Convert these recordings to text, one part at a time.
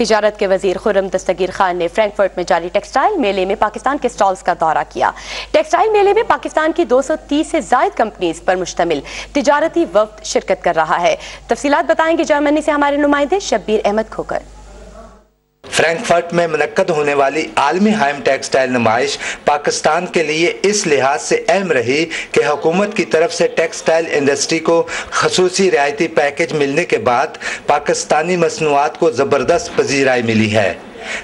تجارت کے وزیر خرم دستگیر خان نے فرینکفرٹ میں جاری ٹیکسٹائل میلے میں پاکستان کے سٹالز کا دورہ کیا۔ ٹیکسٹائل میلے میں پاکستان کی 230 سے زائد کمپنیز پر مشتمل تجارتی وفد شرکت کر رہا ہے۔ تفصیلات بتائیں گے جرمنی سے ہمارے نمائندے شبیر احمد کھوکر۔ فرینکفرٹ میں منعقد ہونے والی عالمی ہائم ٹیکسٹائل نمائش پاکستان کے لیے اس لحاظ سے اہم رہی کہ حکومت کی طرف سے ٹیکسٹائل انڈسٹری کو خصوصی رعایتی پیکج ملنے کے بعد پاکستانی مصنوعات کو زبردست پذیرائی ملی ہے۔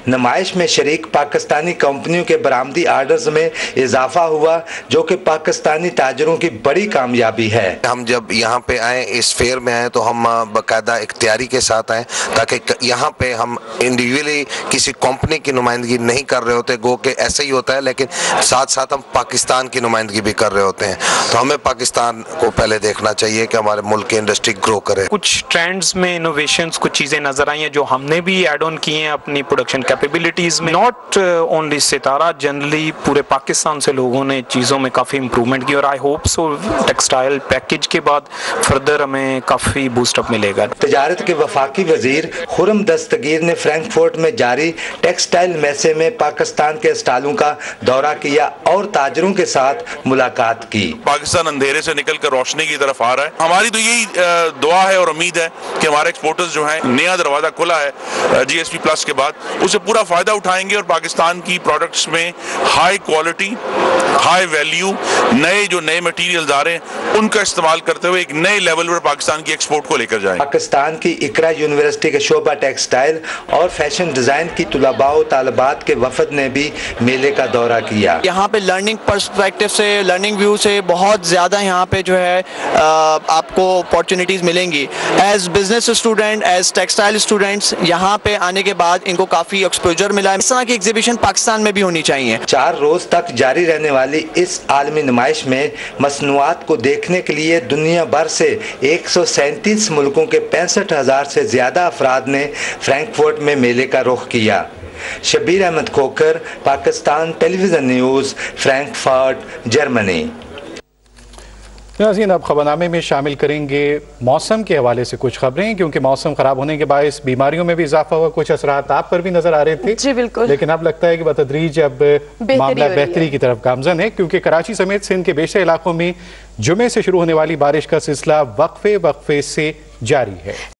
نمائش میں شریک پاکستانی کمپنیوں کے برآمدی آرڈرز میں اضافہ ہوا جو کہ پاکستانی تاجروں کی بڑی کامیابی ہے۔ ہم جب یہاں پہ آئیں، اس فیئر میں آئیں تو ہم باقاعدہ اختیاری کے ساتھ آئیں تاکہ یہاں پہ ہم انڈیویجولی کسی کمپنی کی نمائندگی نہیں کر رہے ہوتے، گو کہ ایسا ہی ہوتا ہے، لیکن ساتھ ساتھ ہم پاکستان کی نمائندگی بھی کر رہے ہوتے ہیں۔ تو ہمیں پاکستان کو پہلے دیکھنا چاہیے کہ ہمارے ملک کی انڈسٹری گرو کرے۔ کچھ ٹرینڈز میں انوویشنز، کچھ چیزیں نظر آئی ہیں جو ہم نے بھی ایڈ آن کی ہیں اپنی پروڈکشن کیپیبلٹیز میں۔ ناٹ اونلی ستارہ، جنرلی پورے پاکستان سے لوگوں نے چیزوں میں کافی امپرومنٹ کی، اور I hope so textile package کے بعد فردر ہمیں کافی بوسٹ اپ ملے گا۔ تجارت کے وفاقی وزیر خرم دستگیر نے فرینکفرٹ میں جاری ٹیکسٹائل میلے میں پاکستان کے اسٹالوں کا دورہ کیا اور تاجروں کے ساتھ ملاقات کی۔ پاکستان اندھیرے سے نکل کر روشنی کی طرف آ رہا ہے۔ ہماری تو یہی دعا ہے اور امید ہے کہ ہمارے ایکسپورٹرز جو ہیں، نیا دروازہ کھلا ہے جی ایس پی پلس کے بعد، اسے پورا فائدہ اٹھائیں گے اور پاکستان کی پروڈکٹس میں ہائی کوالٹی، ہائی ویلیو، نئے مٹیریلز آ رہے ہیں، ان کا استعمال کرتے ہوئے ایک نئے لیول پر پاکستان کی ایکسپورٹ کو لے کر جائیں۔ پاکستان کی اقرا یونیورسٹی کے شعبہ ٹیکسٹائل اور فیشن ڈیزائن کی طلباء و طالبات کے وفد نے بھی میلے کا دورہ کیا۔ یہاں پہ لرننگ پرسپیکٹیو سے، لرننگ ویو سے بہت زیادہ یہاں پہ جو ہے آپ کو اپارچونیٹیز ملیں گی۔ As business student, as textile students, یہاں پہ آنے کے بعد ان کو کافی ایکسپوجر ملا ہے۔ اس طرح کی ایگزیبیشن پاکستان میں بھی ہونی چاہیے۔ 4 روز تک جاری رہنے والی اس عالمی نمائش میں مصنوعات کو دیکھنے کے لیے دنیا بھر سے 137 ملکوں کے 65,000 سے زیادہ افراد نے فرینکفرٹ میں میلے کا رخ کیا۔ شبیر احمد کھوکر، پاکستان ٹیلی ویژن نیوز، فرینکفرٹ، جرمنی۔ ناظرین، اب خبرنامے میں شامل کریں گے موسم کے حوالے سے کچھ خبریں، کیونکہ موسم خراب ہونے کے باعث بیماریوں میں بھی اضافہ ہوا، کچھ اثرات آپ پر بھی نظر آ رہے تھے۔ جی بالکل، لیکن اب لگتا ہے کہ بتدریج اب معاملہ بہتری کی طرف گامزن ہے، کیونکہ کراچی سمیت سندھ کے بیشتر علاقوں میں جمعے سے شروع ہونے والی بارش کا سلسلہ وقفے سے جاری ہے۔